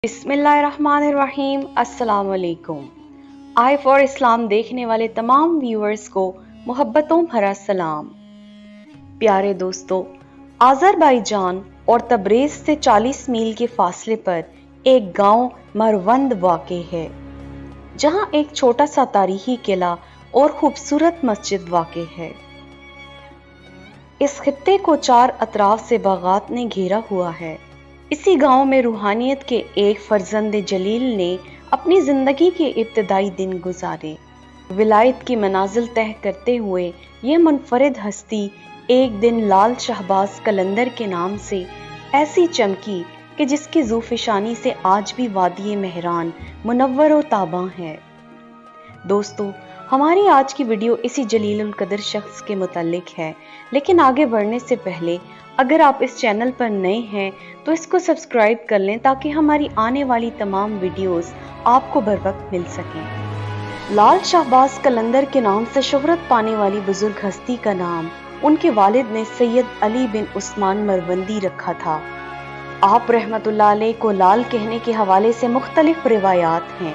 बिस्मिल्लाहिर्रहमानिर्रहीम। अस्सलाम वालेकुम। आई फॉर इस्लाम देखने वाले तमाम व्यूअर्स को मोहब्बतों भरा सलाम। प्यारे दोस्तों, आज़रबाईजान और तबरेज़ से 40 मील के फासले पर एक गांव मरवंद वाक़े है, जहां एक छोटा सा तारीखी किला और खूबसूरत मस्जिद वाक़े है। इस खित्ते को 4 अतराफ से बागात ने घेरा हुआ है। इसी गांव में रूहानियत के एक फर्जंद जलील ने अपनी जिंदगी के इब्तदाई दिन गुजारे। विलायत की मनाजिल तय करते हुए ये मुनफरिद हस्ती एक दिन लाल शहबाज कलंदर के नाम से ऐसी चमकी कि जिसकी ज़ूफ़िशानी से आज भी वादी मेहरान मुनव्वर व ताबा है। दोस्तों, हमारी आज की वीडियो इसी जलीलुल कदर शख्स के मुतालिक है, लेकिन आगे बढ़ने से पहले अगर आप इस चैनल पर नए हैं तो इसको सब्सक्राइब कर लें ताकि हमारी आने वाली तमाम वीडियोस आपको बर वक्त मिल सकें। लाल शहबाज कलंदर के नाम से शोहरत पाने वाली बुजुर्ग हस्ती का नाम उनके वालिद ने सैयद अली बिन उस्मान मरवंदी रखा था। आप रहमतुल्लाह अलैह को लाल कहने के हवाले से मुख्तलिफ रिवायात हैं।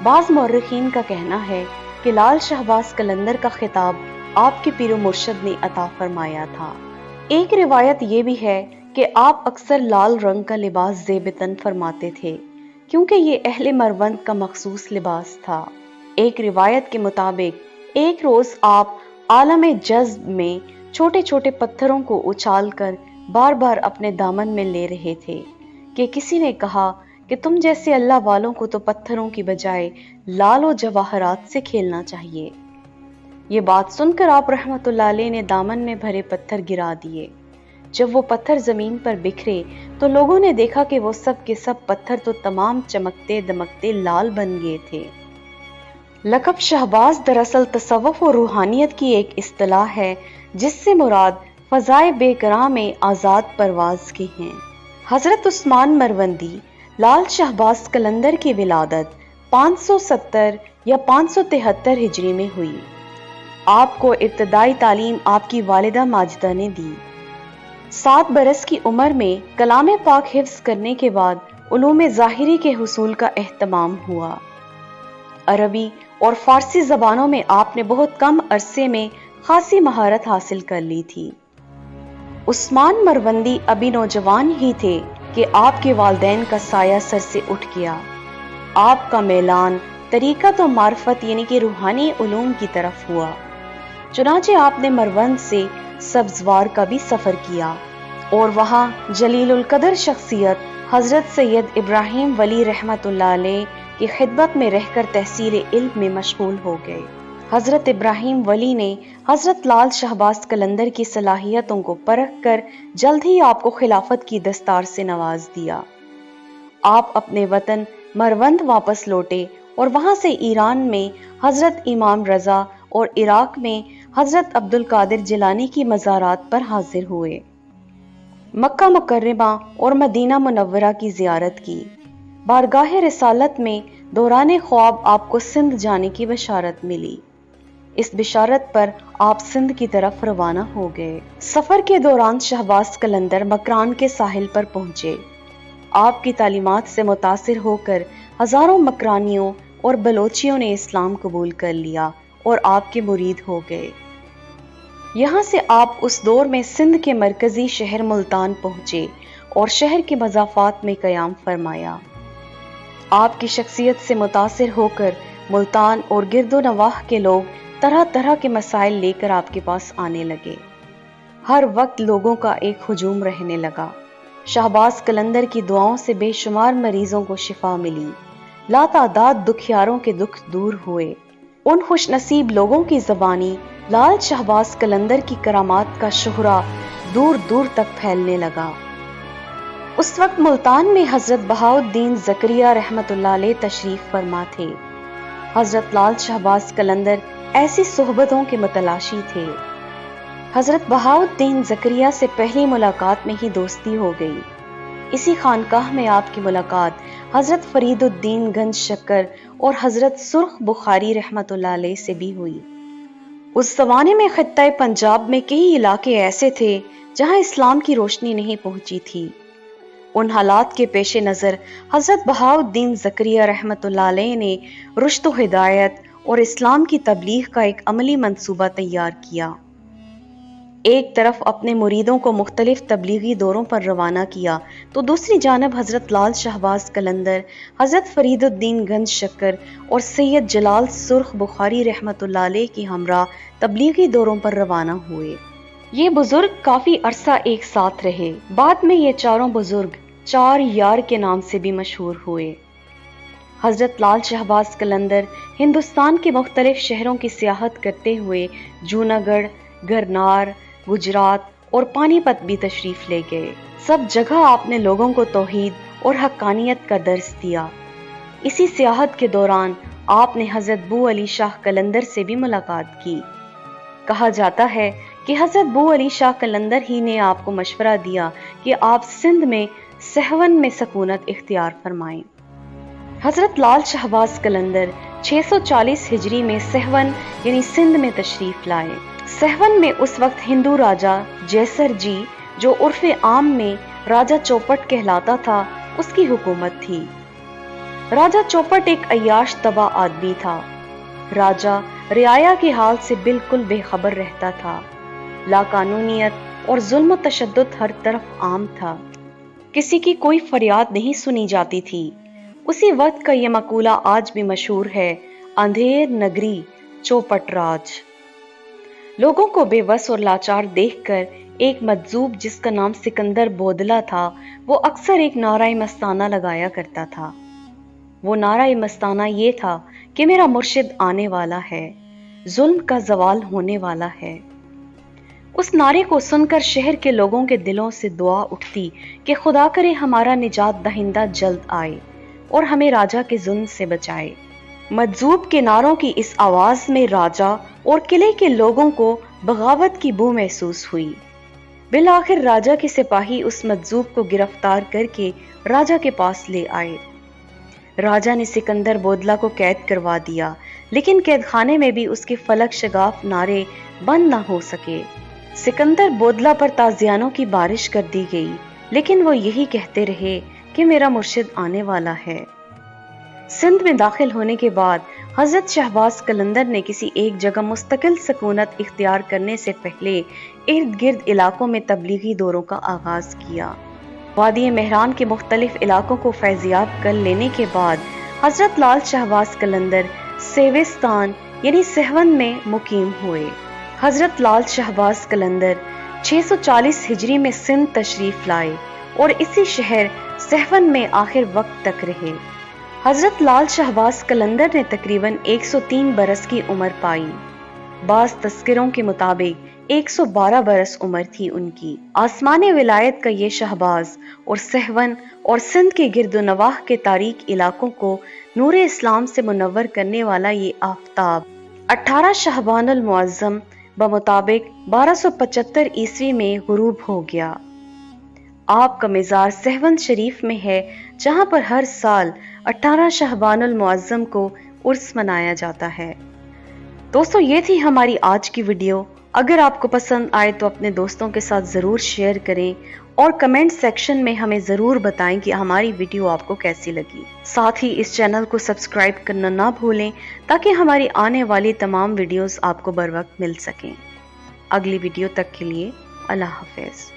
बाज़ मौर्रिखीन का कहना है कि लाल शहबाज कलंदर का खिताब आपके पीर मुर्शद ने अता फरमाया था। एक रिवायत ये भी है कि आप अक्सर लाल रंग का लिबास ज़ेबतन फरमाते थे, क्योंकि ये अहले मरवंद का मखसूस लिबास था। एक रिवायत के मुताबिक एक रोज़ आप आलम जज्ब में छोटे छोटे पत्थरों को उछाल कर बार बार अपने दामन में ले रहे थे कि किसी ने कहा कि तुम जैसे अल्लाह वालों को तो पत्थरों की बजाय लाल और जवाहरात से खेलना चाहिए। ये बात सुनकर आप रहमतुल्लाह अलैह ने दामन में भरे पत्थर गिरा दिए। जब वो पत्थर जमीन पर बिखरे तो लोगों ने देखा कि वो सब के सब पत्थर तो तमाम चमकते दमकते लाल बन गए थे। लक़ब शहबाज दरअसल तसव्वुफ़ और रूहानियत की एक इस्तिलाह है, जिससे मुराद फ़ज़ाए बेकराह में आज़ाद परवाज़ के हैं। हज़रत उस्मान मरवंदी लाल शहबाज कलंदर की विलादत 570 या 573 हिजरी में हुई। आपको इब्तदाई तालीम आपकी वालिदा माजिदा ने दी। 7 बरस की उम्र में कलाम पाक हिफ्ज़ करने के बाद उलूम ज़ाहिरी के हुसूल का एहतमाम हुआ। अरबी और फ़ारसी ज़बानों में आपने बहुत कम अरसे में खासी महारत हासिल कर ली थी। उस्मान मरवंदी अभी नौजवान ही थे कि आपके वालिदैन का साया सर से उठ गया। आपका मैलान तरीक़त और मार्फत यानी कि रूहानी उलूम की तरफ हुआ। चुनांचे आपने मरवंद से सब्ज़वार का भी सफ़र किया और वहाँ जलीलुल कदर शख्सियत हज़रत सैयद इब्राहिम वली रहमतुल्लाह अलैह की खिदमत में रहकर तहसील इल्म में मशगूल हो गए। हज़रत इब्राहिम वली ने हज़रत लाल शहबाज कलंदर की सलाहियतों को परख कर जल्द ही आपको खिलाफत की दस्तार से नवाज दिया। आप अपने वतन मरवंद वापस लौटे और वहाँ से ईरान में हज़रत इमाम रज़ा और इराक में हज़रत अब्दुल कादिर जिलानी की मज़ारात पर हाजिर हुए। मक्का मुकर्रमा और मदीना मुनव्वरा की ज़ियारत की। बारगाह रिसालत में दौरान ख्वाब आपको सिंध जाने की बशारत मिली। इस बिशारत पर आप सिंध की तरफ रवाना हो गए। सफ़र के दौरान शहबाज कलंदर मकरान के साहिल पर पहुंचे। आपकी तालीमात से मुतासिर होकर हज़ारों मकरानियों और बलोचियों ने इस्लाम कबूल कर लिया और आपके मुरीद हो गए। यहाँ से आप उस दौर में सिंध के मरकजी शहर मुल्तान पहुँचे और शहर के मज़ाफ़ात में क़याम फरमाया। आपकी शख्सियत से मुतासिर होकर मुल्तान और गिरदो नवाह के लोग तरह तरह के मसाइल लेकर आपके पास आने लगे। हर वक्त लोगों का एक हुजूम रहने लगा। शहबाज कलंदर की दुआओं से बेशुमार मरीजों को शिफा मिली। लातादाद दुखियारों के दुख दूर हुए। उन खुशनसीब लोगों की ज़बानी लाल शहबाज कलंदर की करामात का शोहरा दूर दूर तक फैलने लगा। उस वक्त मुल्तान में हज़रत बहाउद्दीन ज़करिया रहमतुल्लाह अलैह तशरीफ़ फरमा थे। हज़रत लाल शहबाज कलंदर ऐसी सोहबतों के मतलाशी थे। हज़रत बहाउद्दीन ज़करिया से पहली मुलाकात में ही दोस्ती हो गई। इसी खानकाह में आपकी मुलाकात हज़रत फरीदुद्दीन गंज शक्कर और हज़रत सुर्ख बुखारी रहमतुल्लाह अलैह से भी हुई। उस ज़माने में खित्ता पंजाब में कई इलाके ऐसे थे जहां इस्लाम की रोशनी नहीं पहुंची थी। उन हालात के पेश नज़र हज़रत बहाउद्दीन ज़करिया रहमतुल्लाह अलैह ने रुश्द व हिदायत और इस्लाम की तबलीग का एक अमली मंसूबा तैयार किया। एक तरफ अपने मुरीदों को मुख्तलिफ तबलीगी दौरों पर रवाना किया तो दूसरी जानब हज़रत लाल शहबाज कलंदर, हज़रत फरीदुद्दीन गंज शक्कर और सैयद जलाल सुर्ख बुखारी रहमतुल्लाह अलैह की हमरा तबलीगी दौरों पर रवाना हुए। ये बुजुर्ग काफ़ी अरसा एक साथ रहे। बाद में ये चारों बुजुर्ग चार यार के नाम से भी मशहूर हुए। हज़रत लाल शहबाज कलंदर हिंदुस्तान के मुख्तलिफ शहरों की सियाहत करते हुए जूनागढ़, गरनार, गुजरात और पानीपत भी तशरीफ ले गए। सब जगह आपने लोगों को तौहीद और हक्कानियत का दर्स दिया। इसी सियाहत के दौरान आपने हज़रत बू अली शाह कलंदर से भी मुलाकात की। कहा जाता है कि हज़रत बू अली शाह कलंदर ही ने आपको मशवरा दिया कि आप सिंध में सहवन में सकूनत इख्तियार फरमाएं। हज़रत लाल शहबाज कलंदर 640 हिजरी में सहवन यानी सिंध में तशरीफ लाए। सहवन में उस वक्त हिंदू राजा जैसर जी, जो उर्फ़े आम में राजा चौपट कहलाता था, उसकी हुकूमत थी। राजा चौपट एक अय्याश तबा आदमी था। राजा रियाया के हाल से बिल्कुल बेखबर रहता था। लाकानूनियत और जुल्म तशद्दुद हर तरफ आम था। किसी की कोई फरियाद नहीं सुनी जाती थी। उसी वक्त का ये मकूला आज भी मशहूर है, अंधेर नगरी चौपट राज। लोगों को बेबस और लाचार देखकर एक मजजूब जिसका नाम सिकंदर बोदला था, वो अक्सर एक नारा मस्ताना लगाया करता था। वो नारा मस्ताना ये था कि मेरा मुर्शिद आने वाला है, जुल्म का जवाल होने वाला है। उस नारे को सुनकर शहर के लोगों के दिलों से दुआ उठती कि खुदा करे हमारा निजात दहिंदा जल्द आए और हमें राजा के जुल्म से बचाए। मजजूब के नारों की इस आवाज में राजा और किले के लोगों को बगावत की बू महसूस हुई। बिलाखिर राजा के सिपाही उस मजजूब को गिरफ्तार करके राजा के पास ले आए। राजा ने सिकंदर बोदला को कैद करवा दिया, लेकिन कैद खाने में भी उसके फलक शगाफ नारे बंद न हो सके। सिकंदर बोदला पर ताजियानों की बारिश कर दी गई, लेकिन वो यही कहते रहे कि मेरा मुर्शिद आने वाला है। सिंध में दाखिल होने के बाद हज़रत शहबाज कलंदर ने किसी एक जगह मुस्तकिल सकूनत इख्तियार करने से पहले इर्द गिर्द इलाकों में तबलीगी दौरों का आगाज किया। वादी मेहरान के मुख्तलिफ इलाकों को फैज़याब कर लेने के बाद हज़रत लाल शहबाज कलंदर सेविस्तान यानी सहवन में मुकीम हुए। हज़रत लाल शहबाज कलंदर 640 हिजरी में सिंध तशरीफ लाए और इसी शहर सहवन में आखिर वक्त तक रहे। हज़रत लाल शहबाज कलंदर ने तकरीबन 103 बरस की उम्र पाई। बाज़ तस्करों के मुताबिक 112 बरस उम्र थी उनकी। आसमान विलायत का ये शहबाज और सहवन और सिंध के गिरदोनवाह के तारीक इलाकों को नूर इस्लाम से मुनव्वर करने वाला ये आफ्ताब 18 शहबानुल मुअज़्ज़म बमुताबिक 1275 ईस्वी में गुरूब हो गया। आपका मिज़ार सहवन शरीफ में है, जहाँ पर हर साल 18 शहबानुल मुअज़्ज़म को उर्स मनाया जाता है। दोस्तों, ये थी हमारी आज की वीडियो। अगर आपको पसंद आए तो अपने दोस्तों के साथ ज़रूर शेयर करें और कमेंट सेक्शन में हमें ज़रूर बताएं कि हमारी वीडियो आपको कैसी लगी। साथ ही इस चैनल को सब्सक्राइब करना ना भूलें ताकि हमारी आने वाली तमाम वीडियोस आपको बर वक्त मिल सकें। अगली वीडियो तक के लिए अल्लाह हाफ़िज़।